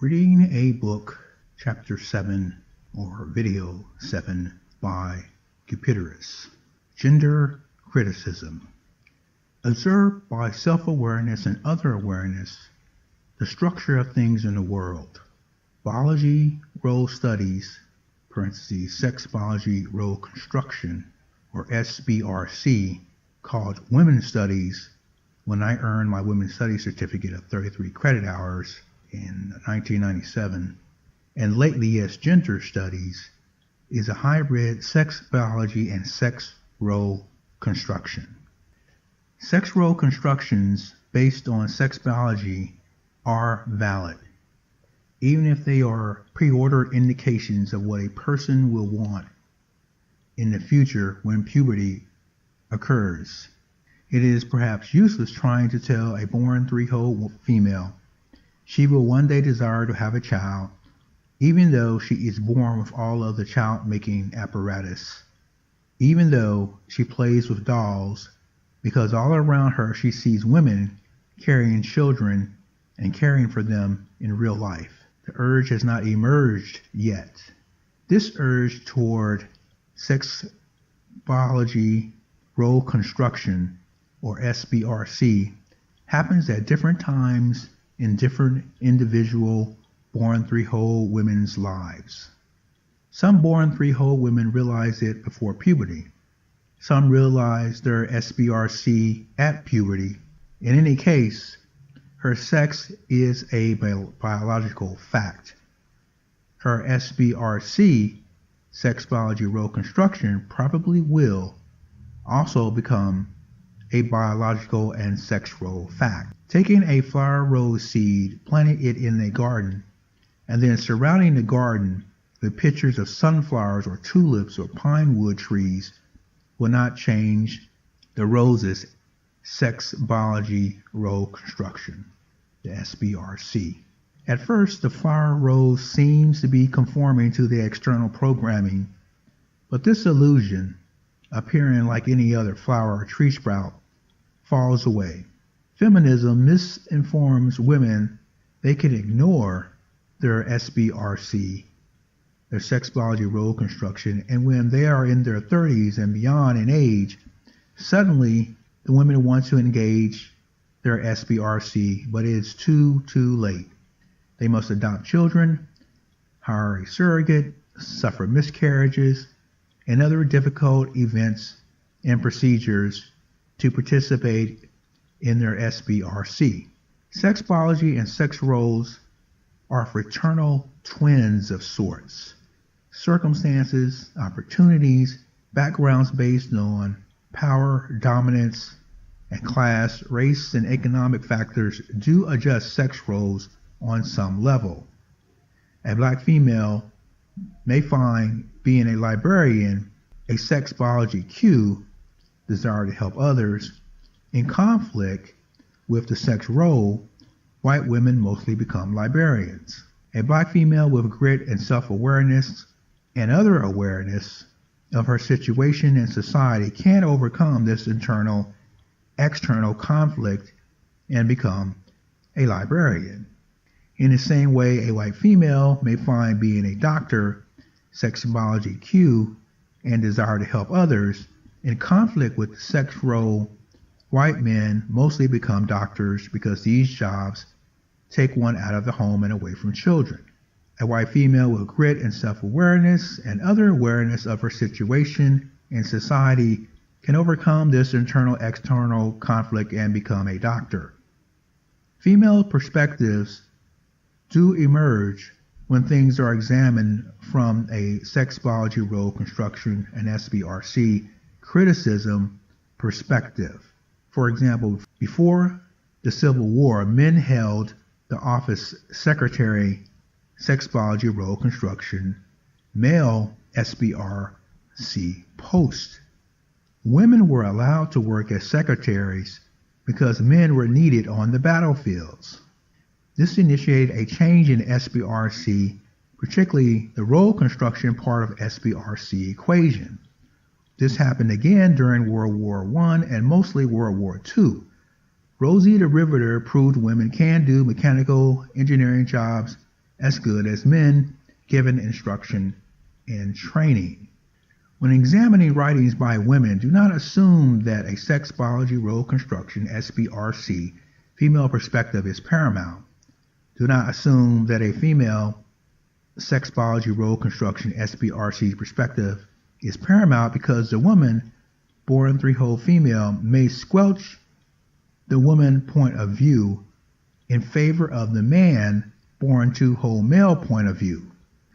Reading a book, Chapter 7, or Video 7, by Cupiderosbooks. Gender Criticism. Observe by self-awareness and other awareness the structure of things in the world. Biology role studies, parentheses, sex biology role construction, or SBRC, called Women's Studies when I earned my Women's Studies certificate of 33 credit hours in 1997, and lately as Gender Studies, is a hybrid sex biology and sex role construction. Sex role constructions based on sex biology are valid, even if they are pre-ordered indications of what a person will want in the future when puberty occurs. It is perhaps useless trying to tell a born 3-hole female she will one day desire to have a child, even though she is born with all of the child-making apparatus, even though she plays with dolls, because all around her she sees women carrying children and caring for them in real life. The urge has not emerged yet. This urge toward sex biology role construction, or SBRC, happens at different times in different individual born 3-hole women's lives. Some born 3-hole women realize it before puberty. Some realize their SBRC at puberty. In any case, her sex is a biological fact. Her SBRC, sex biology role construction, probably will also become a biological and sex role fact. Taking a flower rose seed, planting it in a garden, and then surrounding the garden with pictures of sunflowers or tulips or pine wood trees will not change the rose's sex biology role construction, the SBRC. At first, the flower rose seems to be conforming to the external programming, but this illusion, appearing like any other flower or tree sprout, falls away. Feminism misinforms women they can ignore their SBRC, their sex biology role construction, and when they are in their 30s and beyond in age, suddenly the women want to engage their SBRC, but it is too late. They must adopt children, hire a surrogate, suffer miscarriages, and other difficult events and procedures to participate in their SBRC. Sex biology and sex roles are fraternal twins of sorts. Circumstances, opportunities, backgrounds based on power, dominance, and class, race, and economic factors do adjust sex roles on some level. A black female may find being a librarian a sex biology cue, desire to help others, in conflict with the sex role. White women mostly become librarians. A black female with grit and self-awareness and other awareness of her situation in society can overcome this internal-external conflict and become a librarian. In the same way, a white female may find being a doctor, sex biology cue, and desire to help others in conflict with the sex role. White men mostly become doctors because these jobs take one out of the home and away from children. A white female with grit and self-awareness and other awareness of her situation in society can overcome this internal-external conflict and become a doctor. Female perspectives do emerge when things are examined from a sex biology role construction and SBRC criticism perspective. For example, before the Civil War, men held the office secretary, sex biology role construction, male SBRC post. Women were allowed to work as secretaries because men were needed on the battlefields. This initiated a change in SBRC, particularly the role construction part of SBRC equation. This happened again during World War I and mostly World War II. Rosie the Riveter proved women can do mechanical engineering jobs as good as men given instruction and training. When examining writings by women, do not assume that a sex biology role construction SBRC female perspective is paramount. Do not assume that a female sex biology role construction SBRC perspective is paramount because the woman born three-hole female may squelch the woman point of view in favor of the man born two-hole male point of view.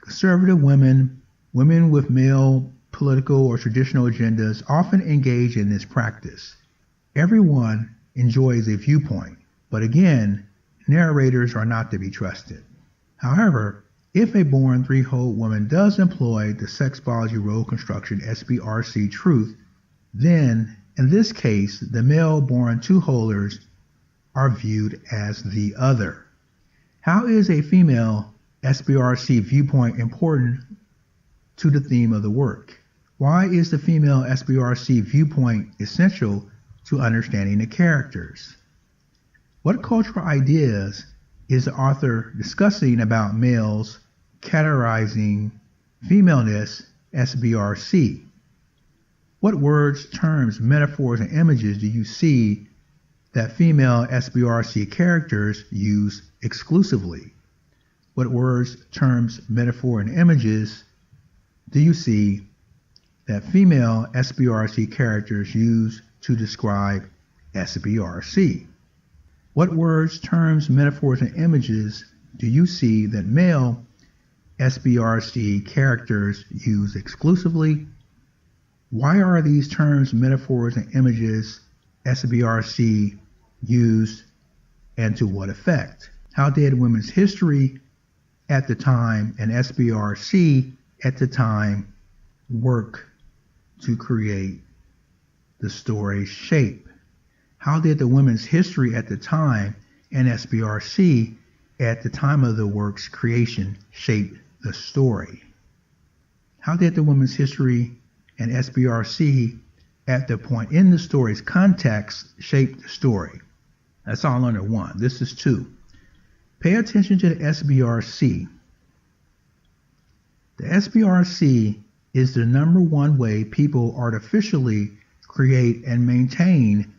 Conservative women, women with male political or traditional agendas often engage in this practice. Everyone enjoys a viewpoint, but again, narrators are not to be trusted. However, if a born three-hole woman does employ the sex biology role construction SBRC truth, then in this case, the male born two-holers are viewed as the other. How is a female SBRC viewpoint important to the theme of the work? Why is the female SBRC viewpoint essential to understanding the characters? What cultural ideas is the author discussing about males categorizing femaleness SBRC? What words, terms, metaphors, and images do you see that female SBRC characters use exclusively? What words, terms, metaphor, and images do you see that female SBRC characters use to describe SBRC? What words, terms, metaphors, and images do you see that male SBRC characters use exclusively? Why are these terms, metaphors, and images SBRC used, and to what effect? How did women's history at the time and SBRC at the time work to create the story's shape? How did the women's history at the time and SBRC at the time of the work's creation shape the story? How did the women's history and SBRC at the point in the story's context shape the story? That's all under one. This is two. Pay attention to the SBRC. The SBRC is the number one way people artificially create and maintain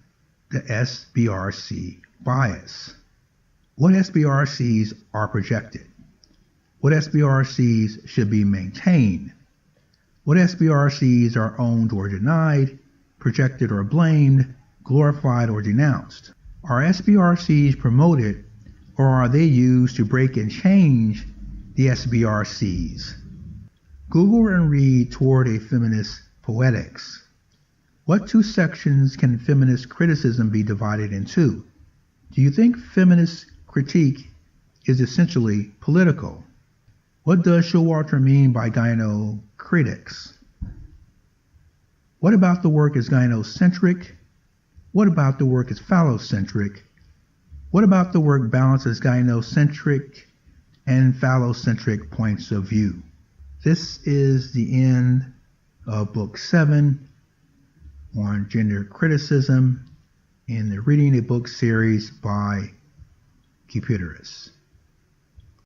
the SBRC bias. What SBRCs are projected? What SBRCs should be maintained? What SBRCs are owned or denied, projected or blamed, glorified or denounced? Are SBRCs promoted, or are they used to break and change the SBRCs? Google and read Toward a Feminist Poetics. What two sections can feminist criticism be divided into? Do you think feminist critique is essentially political? What does Showalter mean by gynocentric? What about the work is gynocentric? What about the work is phallocentric? What about the work balances gynocentric and phallocentric points of view? This is the end of Book 7 on gender criticism in the Reading a Book series by Cupiderosbooks.